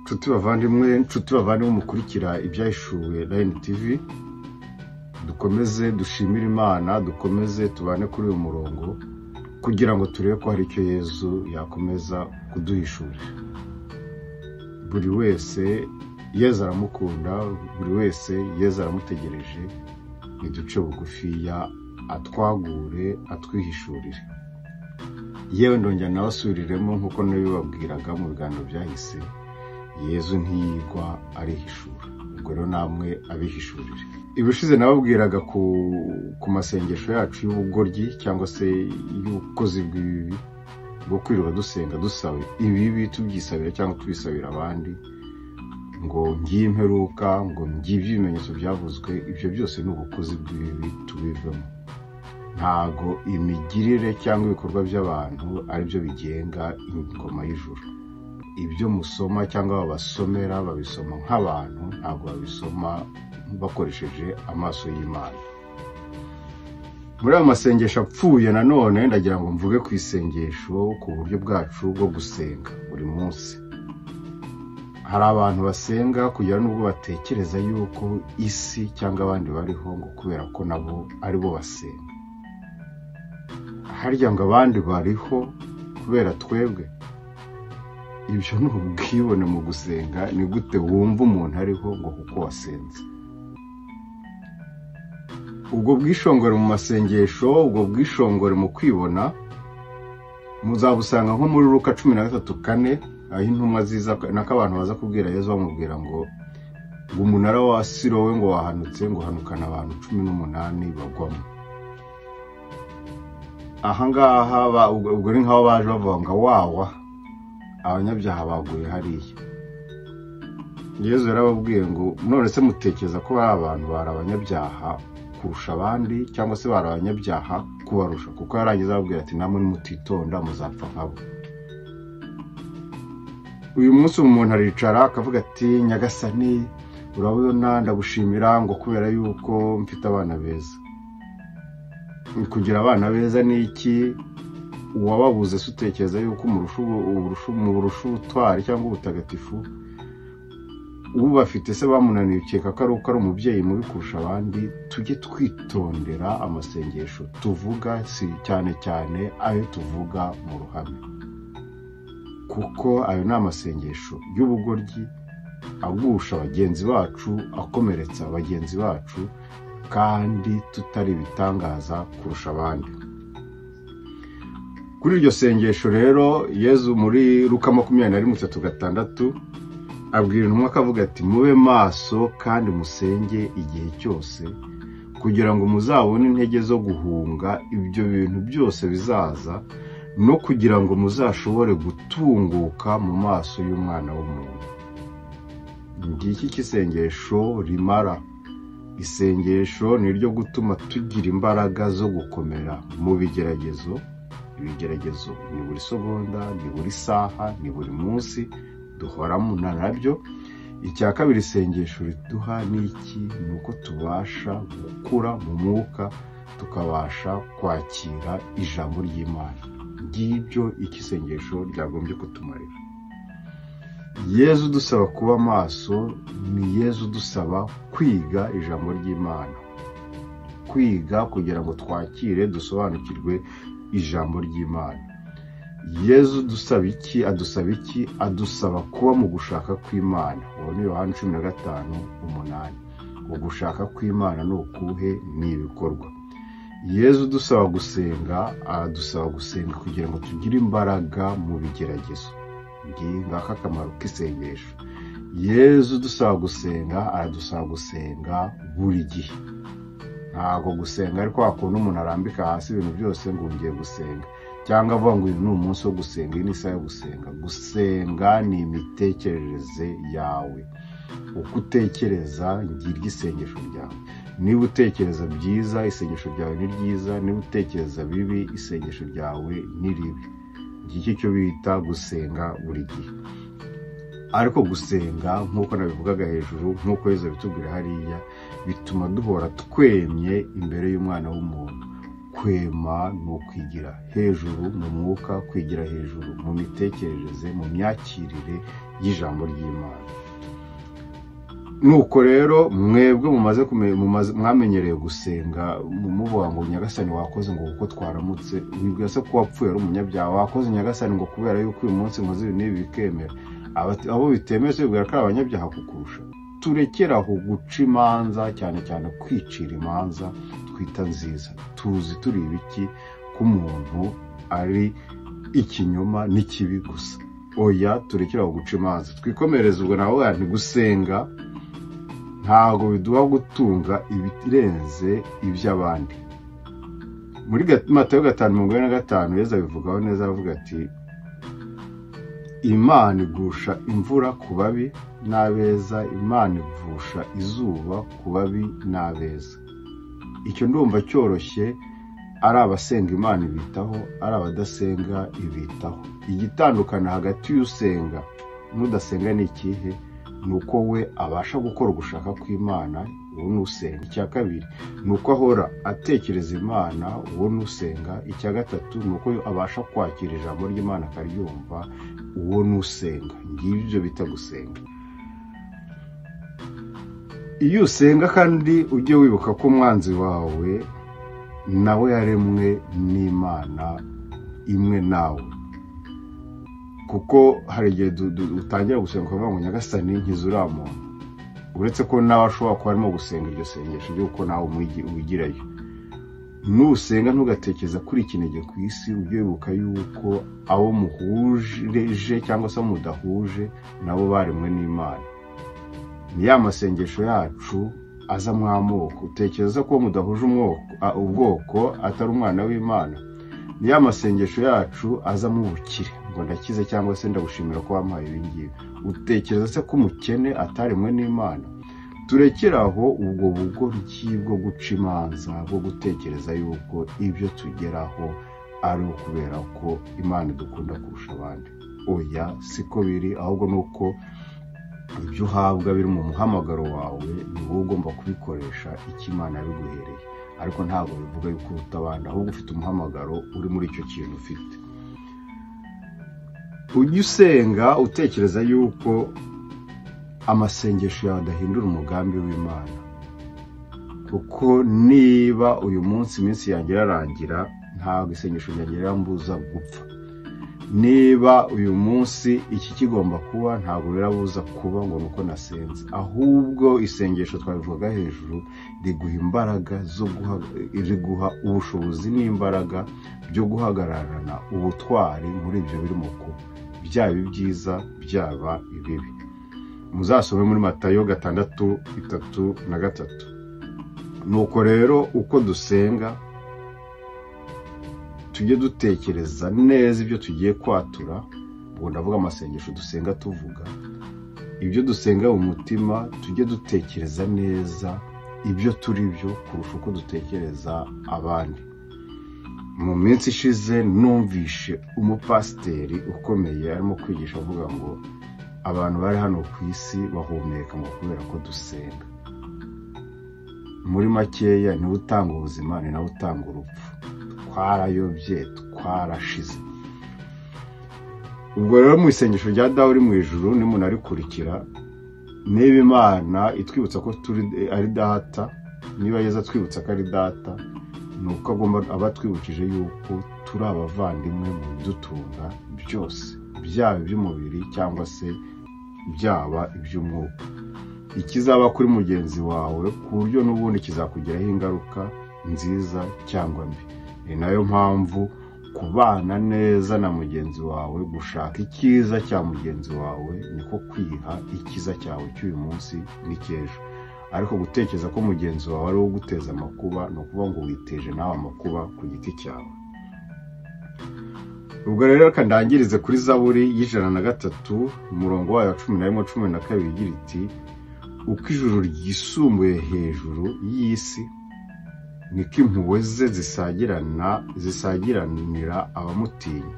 nshuti bavandimwe mukurikira ibyahishuwe Line TV, dukomeze dushimire Imana, dukomeze tubane kuri uyu murongo kugira ngo turebe ko hari icyo Yezu yakomeza kuduhishurira. Buri wese Yezu aramukunda, buri wese Yezu aramutegereje, niduce bugufiya atwagure atwihishurire. Yewe ndongera nabasubiriremo nkuko nabibabwiraga mu biganiro byahise, Yezu ntiyigwa arihishura, ubwo rero namwe abihishurire. Ibishize nababwiraga ku masengesho yacu y'ubugoryi cyangwa se y'ubukozi bw'ibibi bwo kwirirwa dusenga dusaba ibibi tubyisabira cyangwa tubisabira abandi, ngo ngiye imperuka, ngo ngiye ibimenyetso byavuzwe. Ibyo byose ni ubukozi bw'ibibi, tubivemo. Ntago imigirire cyangwa ibikorwa by'abantu ari byo bigenga ingoma y'ijuru. Ibyo musoma cyangwa babasomera babisoma nk'abantu, ntago babisoma bakoresheje amaso y'Imana. Muri aya masengesho apfuye nanone ndagira ngo mvuge ku isengesho, ku buryo bwacu bwo gusenga buri munsi. Hari abantu basenga kugira n'ubwo batekereza yuko isi cyangwa abandi bariho ngo kubera ko nabo ari bo basenga. Harya ngo abandi bariho kubera twebwe? Ibyo ni ubwibone mu gusenga. Ni gute wumva umuntu ariho ngo kuko wasenze? Ubwo bwishongore mu masengesho, ubwo bwishongore mu kwibona, muzabusanga nko muri Luka 13:4, aho intumwa ziza nako abantu baza kubwira Yezu bamubwira ngo umunara wa Silowe ngo wahanutse, ngo hanukana abantu 18 bagwamo. Ahangaha ubwo ni nkaho baje bavuga ngo wawa abanyabyaha baguye hariya. Yezu yarababwiye ngo none se mutekereza ko bari abantu bari abanyabyaha kurusha abandi cyangwa se bari abanyabyaha kubarusha? Kuko yarangiza ababwira ati namwe mutitonda muzapfa nkabo. Uyu munsi umuntu aricara akavuga ati Nyagasani urabona ndagushimira ngo kubera yuko mfite abana beza. Kugira abana beza ni iki? Uwababuze se utekereza yuko umurusha ubutwari cyangwa ubutagatifu? Ubafite se bamunaniye ukeka ko ari umubyeyi mubi kurusha abandi? Tujye twitondera amasengesho tuvuga, si cyane cyane ayo tuvuga mu ruhame, kuko ayo ni amasengesho y'ubugoryi agusha bagenzi bacu, akomeretsa bagenzi bacu, kandi tutari bitangaza kurusha abandi. Kuri iryo sengesho rero Yezu muri Luka 21:36 abwira intumwa akavuga ati mube maso kandi musenge igihe cyose, kugira ngo muzabone intege zo guhunga ibyo bintu byose bizaza, no kugira ngo muzashobore gutunguka mu maso y'Umwana w'umuntu. Ngiki kisengesho rimara. Isengesho ni ryo gutuma tugira imbaraga zo gukomera mu bigeragezo. Ibigeragezo ni buri segonda, ni buri saha, ni buri munsi duhoramo nabyo. Icya kabiri isengesho riduha ni iki? Ni uko tubasha gukura mu mwuka, tukabasha kwakira ijambo ry'Imana. Ngibyo ikisengesho ryagombye kutumarira. Yezu dusaba kuba maso, ni Yezu dusaba kwiga ijambo ry'Imana, kwiga kugira ngo twakire dusobanukirwe ijambo ry'Imana. Yezu dusaba iki? Adusaba iki? Adusaba kuba mu gushaka kw'Imana. Uwo ni Yohana 15:8. Ugushaka kw'Imana ni ukuhe? Ni ibikorwa. Yezu dusaba gusenga, adusaba gusenga kugira ngo tugire imbaraga mu bigeragezo. Ngaka akamaro k'isengesho. Yezu dusaba gusenga, aradusaba gusenga buri gihe. Ntago gusenga ariko akunda umuntu arambika hasi ibintu byose ngo ngiye gusenga, cyangwa avuga ngo uyu ni umunsi wo gusenga, iyi ni isaha yo gusenga. Gusenga ni imitekerereze yawe. Uko utekereza ngiryo isengesho ryawe. Niba utekereza byiza, isengesho ryawe ni ryiza. Niba utekereza bibi, isengesho ryawe ni ribi. Ngiki cyo bita gusenga buri gihe. Ariko gusenga nk'uko nabivugaga hejuru, nk'uko Yezu bitubwira hariya, bituma duhora twemye imbere y'Umwana w'umuntu. Kwema ni ukwigira hejuru mu mwuka, kwigira hejuru mu mitekerereze, mu myakirire y'ijambo ry'Imana. Nuko rero mwebwe mwamenyereye gusenga muvuga ngo Nyagasani wakoze ngo kuko twaramutse, wibwira se ko wapfuye ari umunyabyaha, wakoze Nyagasani ngo kubera yuko uyu munsi nkoze ibi n'ibi bikemera, abo bitemeze bibwira ko ari abanyabyaha kukurusha. Turekeraho guca imanza, cyane cyane kwicira imanza twita nziza. Tuzi turi ibiki ko umuntu ari ikinyoma n'ikibi gusa. Oya, turekeraho guca imanza, twikomereze ubwo naho nti gusenga ntago biduha gutunga ibirenze iby'abandi. Muri Matayo 5:45 Yesu abivugaho neza, avuga ati Imana igusha imvura ku babi n'abeza, Imana ivusha izuba ku babi n'abeza. Icyo ndumva cyoroshye, ari abasenga Imana ibitaho, ari abadasenga ibitaho. Igitandukana hagati y'usenga n'udasenga ni ikihe? Nuko we abasha gukora ugushaka kw'Imana, uwo n'usenga. Icya kabiri nuko ahora atekereza Imana, uwo n'usenga. Icya gatatu nuko abasha kwakira ijambo ry'Imana akaryumva, uwo n'usenga. Ngibyo bita gusenga. Iyo usenga kandi ujye wibuka ko umwanzi wawe nawe yaremwe n'Imana imwe nawe, kuko hari igihe utangira gusenga ukavuga ngo Nyagasani nkiza uriya muntu, uretse ko nawe ashobora kuba arimo gusenga iryo sengesho ry'uko nawe wigirayo. Nusenga ntugatekereza kuri ikinege ku isi, ujye wibuka yuko abo muhuje cyangwa se mudahuje nabo baremwe n'Imana. Ni ya masengesho yacu aza mu amoko. Utekereza ko mudahuje ubwoko atari umwana w'Imana? Ni ya masengesho yacu aza mu bukire, ngo ndakize cyangwa se ndagushimira ko wampaye ibi ngibi. Utekereza se ko umukene ataremwe n'Imana? Turekeraho ubwo bugoryi bwo guca imanza, bwo gutekereza yuko ibyo tugeraho ari ukubera ko Imana idukunda kurusha abandi. Oya, siko biri, ahubwo nuko ibyo uhabwa biri mu muhamagaro wawe, ni wowe ugomba kubikoresha icyo Imana yabiguhereye. Ariko ntabwo bivuga yuko uruta abandi, ahubwo ufite umuhamagaro uri muri icyo kintu ufite. Ujye usenga utekereza yuko amasengesho yawe adahindura umugambi w'Imana, kuko niba uyu munsi iminsi yanjye irarangira, ntabwo isengesho ryanjye rirambuza gupfa. Niba uyu munsi iki kigomba kuba, ntabwo birabuza kuba ngo nuko nasenze. Ahubwo isengesho twabivuga hejuru riguha imbaraga riguha ubushobozi n'imbaraga byo guhagararana ubutwari muri ibyo birimo kuba, byaba ibyiza byaba ibibi. Muzasome muri Matayo 6:3-3. Nuko rero uko dusenga tujye dutekereza neza ibyo tugiye kwatura. Ubwo ndavuga amasengesho dusenga tuvuga ibyo dusenga mu mutima, tujye dutekereza neza ibyo turi byo kurusha uko dutekereza abandi. Mu minsi ishize numvishe umupasiteri ukomeye arimo kwigisha avuga ngo abantu bari hano ku isi bahumeka ngo kubera ko dusenga. Muri makeya ni utanga ubuzima, ni nawe utanga urupfu. Twarayobye, twarashize. Ubwo rero mu isengesho rya Dawe uri mu ijuru n'umuntu arikurikira, niba Imana itwibutsa ko turi ari data, niba Yesu atwibutsa ko ari data, nuko agomba abatwibukije yuko turi abavandimwe mu bidutunga byose, byaba iby'umubiri cyangwa se byaba iby'umwuka. Ikizaba kuri mugenzi wawe ku buryo n'ubundi kizakugiraho ingaruka nziza cyangwa mbi. Ni nayo mpamvu kubana neza na mugenzi wawe, gushaka icyiza cya mugenzi wawe, niko kwiha icyiza cyawe cy'uyu munsi n'icy'ejo. Ariko gutekereza ko mugenzi wawe ari wo guteza amakuba, no kuvuga ngo witeje nawe amakuba ku giti cyawe. Ubwo rero kandangirize kuri Zaburi y'103 umurongo wayo 11-12 igira iti, uko ijuru ryisumbuye hejuru y'isi, niko impuhwe ze zisagiranira abamutinya.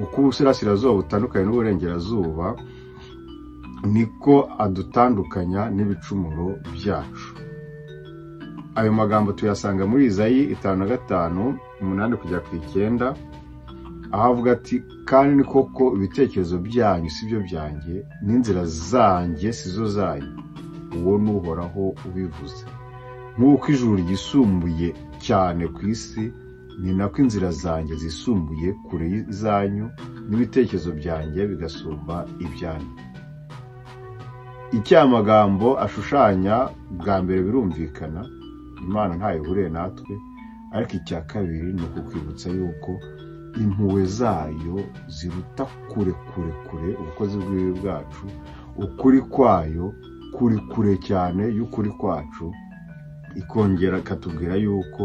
Uko ubusirasirazuba butandukanye n'uburengerazuba, niko adutandukanya n'ibicumuro byacu. Ayo magambo tuyasanga muri Izayi 55:8-9. ahavuga ati kandi ni koko ibitekerezo byanyu si byo byanjye n'inzira zanjye si zo zanyu, uwo ni Uhoraho ubivuze. Nk'uko ijuru ryisumbuye cyane ku isi, ni nako inzira zanjye zisumbuye kure zanyu n'ibitekerezo byanjye bigasumba ibyanyu. Icyamagambo ashushanya bwa mbere birumvikana, Imana ntayo ihuriye natwe, ariko icya kabiri ni ukukwibutsa yuko impuhwe zayo ziruta kure ubukozi bw'ibibi bwacu, ukuri kwayo kuri kure cyane y'ukuri kwacu, ikongera ikatubwira yuko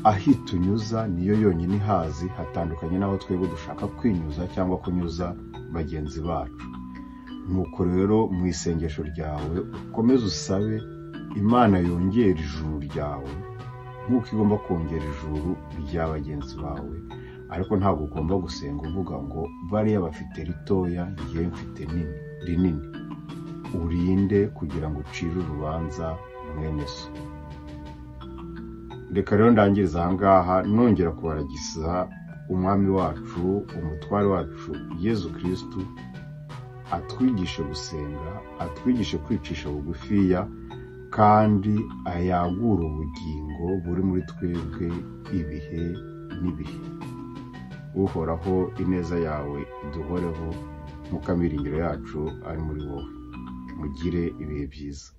aho itunyuza niyo yonyine ihazi, hatandukanye n'aho twebwe dushaka kwinyuza cyangwa kunyuza bagenzi bacu. Nuko rero mu isengesho ryawe ukomeze usabe Imana yongera ijuru ryawe nk'uko igomba kongera ijuru rya bagenzi bawe, ariko ntabwo ugomba gusenga uvuga ngo bariya bafite ritoya ngiye mfite rinini. Urinde kugira ngo ucire urubanza mwene so. Reka rero ndangiriza aha ngaha nongera kubaragiza umwami wacu, umutware wacu Yezu Kristu, atwigishe gusenga, atwigishe kwicisha bugufiya, kandi ayagura ubugingo buri muri twebwe ibihe n'ibihe. Uhoraho ineza yawe iduhoreho, nk'uko amiringiro yacu ari muri wowe. Mugire ibihe byiza.